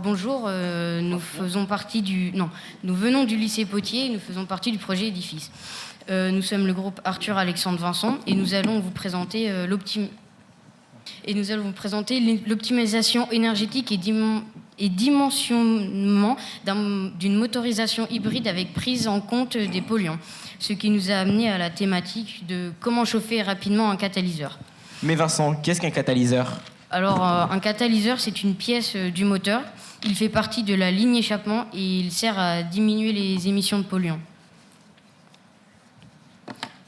bonjour, nous venons du lycée Potier et nous faisons partie du projet Édifice. Nous sommes le groupe Arthur Alexandre Vincent et nous allons vous présenter l'optimisation énergétique et dimensionnement d'une motorisation hybride avec prise en compte des polluants, ce qui nous a amené à la thématique de comment chauffer rapidement un catalyseur. Mais Vincent, qu'est-ce qu'un catalyseur ? Alors, un catalyseur, c'est une pièce du moteur. Il fait partie de la ligne échappement et il sert à diminuer les émissions de polluants.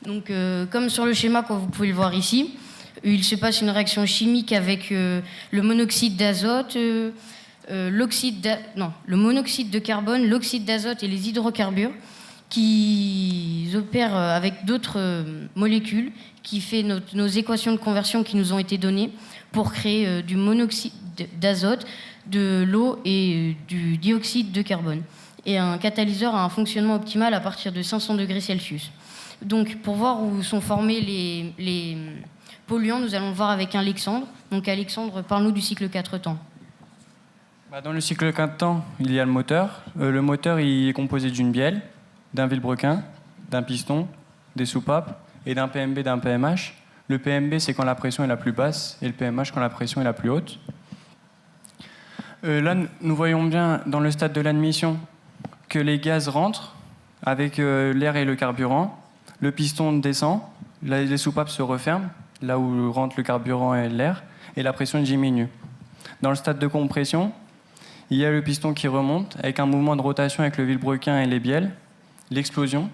Donc, comme sur le schéma que vous pouvez le voir ici, il se passe une réaction chimique avec le monoxyde d'azote, le monoxyde de carbone, l'oxyde d'azote et les hydrocarbures qui opèrent avec d'autres molécules qui fait nos équations de conversion qui nous ont été données pour créer du monoxyde d'azote, de l'eau et du dioxyde de carbone. Et un catalyseur a un fonctionnement optimal à partir de 500 degrés Celsius. Donc, pour voir où sont formés les polluants, nous allons le voir avec Alexandre. Donc, Alexandre, parle-nous du cycle 4 temps. Dans le cycle 4 temps, il y a le moteur. Le moteur il est composé d'une bielle, d'un vilebrequin, d'un piston, des soupapes et d'un PMB, d'un PMH. Le PMB, c'est quand la pression est la plus basse et le PMH quand la pression est la plus haute. Là, nous voyons bien dans le stade de l'admission que les gaz rentrent avec l'air et le carburant. Le piston descend, les soupapes se referment, là où rentre le carburant et l'air, et la pression diminue. Dans le stade de compression, il y a le piston qui remonte avec un mouvement de rotation avec le vilebrequin et les bielles, l'explosion.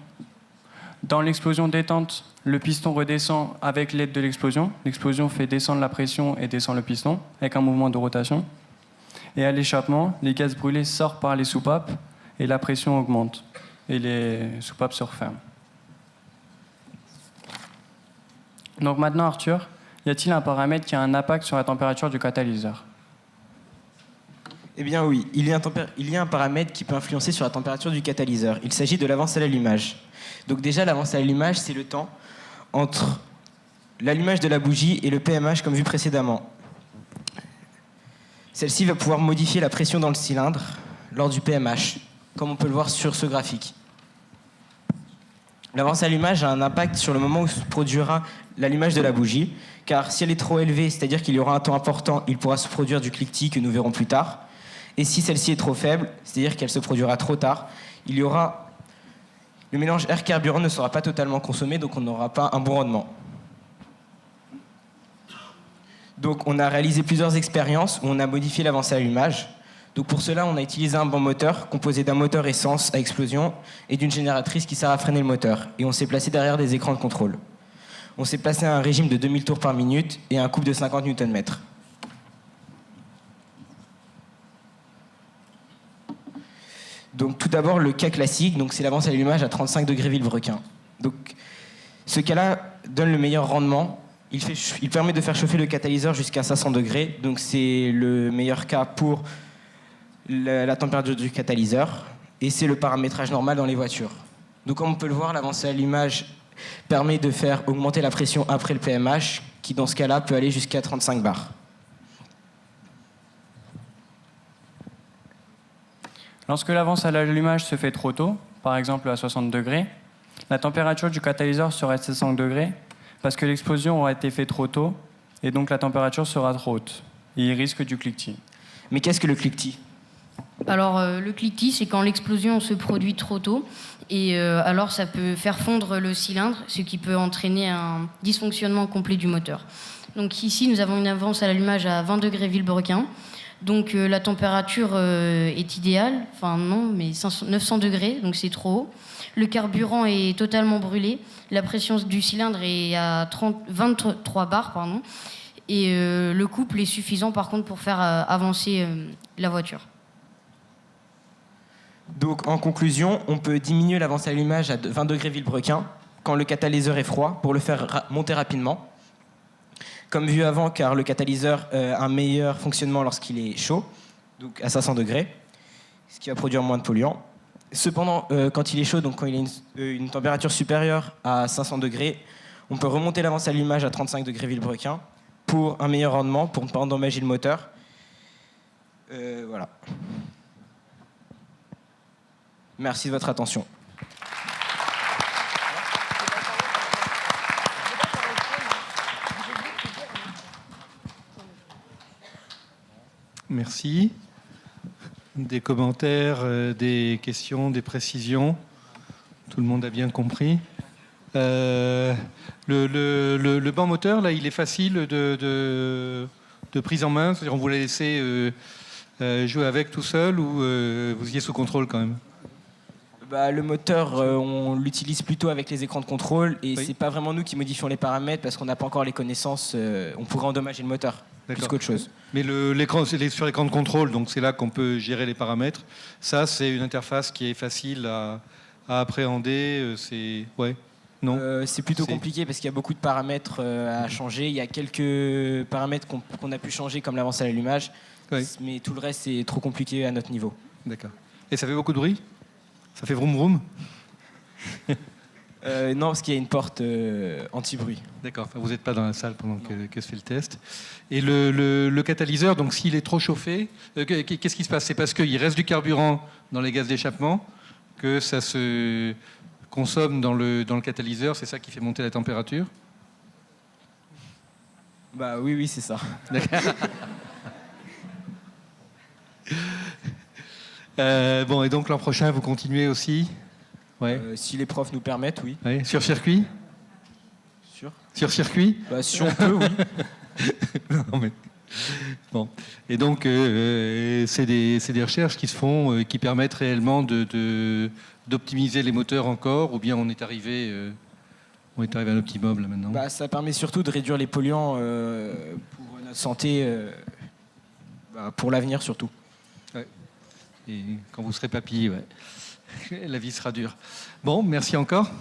Dans l'explosion détente, le piston redescend avec l'aide de l'explosion. L'explosion fait descendre la pression et descend le piston avec un mouvement de rotation. Et à l'échappement, les gaz brûlés sortent par les soupapes et la pression augmente. Et les soupapes se referment. Donc maintenant, Arthur, y a-t-il un paramètre qui a un impact sur la température du catalyseur ? Eh bien oui, il y a un paramètre qui peut influencer sur la température du catalyseur. Il s'agit de l'avance à l'allumage. Donc déjà, l'avance à l'allumage, c'est le temps entre l'allumage de la bougie et le PMH comme vu précédemment. Celle-ci va pouvoir modifier la pression dans le cylindre lors du PMH, comme on peut le voir sur ce graphique. L'avance à l'allumage a un impact sur le moment où se produira l'allumage de la bougie, car si elle est trop élevée, c'est-à-dire qu'il y aura un temps important, il pourra se produire du cliquetis que nous verrons plus tard. Et si celle-ci est trop faible, c'est-à-dire qu'elle se produira trop tard, le mélange air-carburant ne sera pas totalement consommé, donc on n'aura pas un bon rendement. Donc on a réalisé plusieurs expériences où on a modifié l'avance à l'allumage. Donc pour cela, on a utilisé un banc moteur composé d'un moteur essence à explosion et d'une génératrice qui sert à freiner le moteur. Et on s'est placé derrière des écrans de contrôle. On s'est placé à un régime de 2000 tours par minute et un couple de 50 Nm. Donc tout d'abord le cas classique, donc c'est l'avance à l'allumage à 35 degrés vilebrequin. Donc ce cas-là donne le meilleur rendement. Il permet de faire chauffer le catalyseur jusqu'à 500 degrés. Donc c'est le meilleur cas pour la température du catalyseur. Et c'est le paramétrage normal dans les voitures. Donc comme on peut le voir, l'avance à l'allumage permet de faire augmenter la pression après le PMH, qui dans ce cas-là peut aller jusqu'à 35 bars. Lorsque l'avance à l'allumage se fait trop tôt, par exemple à 60 degrés, la température du catalyseur sera à 65 degrés parce que l'explosion aura été faite trop tôt et donc la température sera trop haute. Et il risque du cliquetis. Mais qu'est-ce que le cliquetis ? Alors, le cliquetis, c'est quand l'explosion se produit trop tôt et alors ça peut faire fondre le cylindre, ce qui peut entraîner un dysfonctionnement complet du moteur. Donc ici, nous avons une avance à l'allumage à 20 degrés vilebrequin. Donc la température est idéale, enfin non, mais 900 degrés, donc c'est trop haut. Le carburant est totalement brûlé, la pression du cylindre est à 23 bars, pardon, et le couple est suffisant par contre pour faire avancer la voiture. Donc en conclusion, on peut diminuer l'avance à l'allumage à 20 degrés vilebrequin quand le catalyseur est froid pour le faire monter rapidement. Comme vu avant, car le catalyseur a un meilleur fonctionnement lorsqu'il est chaud, donc à 500 degrés, ce qui va produire moins de polluants. Cependant, quand il est chaud, donc quand il a une température supérieure à 500 degrés, on peut remonter l'avance à l'allumage à 35 degrés vilebrequin pour un meilleur rendement, pour ne pas endommager le moteur. Voilà. Merci de votre attention. Merci. Des commentaires, des questions, des précisions. Tout le monde a bien compris. Le banc moteur, là, il est facile de prise en main. C'est-à-dire, on vous l'a laissé jouer avec tout seul ou vous y êtes sous contrôle quand même? Le moteur, on l'utilise plutôt avec les écrans de contrôle et Oui. c'est pas vraiment nous qui modifions les paramètres parce qu'on n'a pas encore les connaissances. On pourrait endommager le moteur plus qu'autre chose. Mais l'écran, c'est sur l'écran de contrôle, donc c'est là qu'on peut gérer les paramètres. Ça, c'est une interface qui est facile à appréhender. C'est plutôt compliqué parce qu'il y a beaucoup de paramètres à changer. Il y a quelques paramètres qu'on a pu changer comme l'avance à l'allumage, mais tout le reste c'est trop compliqué à notre niveau. D'accord. Et ça fait beaucoup de bruit? Ça fait vroom vroom? Non, parce qu'il y a une porte anti-bruit. D'accord, enfin, vous n'êtes pas dans la salle pendant que se fait le test. Et le catalyseur, donc s'il est trop chauffé, qu'est-ce qui se passe? C'est parce qu'il reste du carburant dans les gaz d'échappement que ça se consomme dans le catalyseur, c'est ça qui fait monter la température? Oui, c'est ça. Et donc l'an prochain, vous continuez aussi? Ouais. Si les profs nous permettent, oui. Ouais. Sur circuit? Sur circuit? Si on peut, oui. Non, mais... Bon. Et donc, c'est des recherches qui se font, qui permettent réellement d'optimiser les moteurs encore, ou bien on est arrivé à un optimum là maintenant? Ça permet surtout de réduire les polluants pour notre santé, pour l'avenir surtout. Ouais. Et quand vous serez papy, la vie sera dure. Bon, merci encore.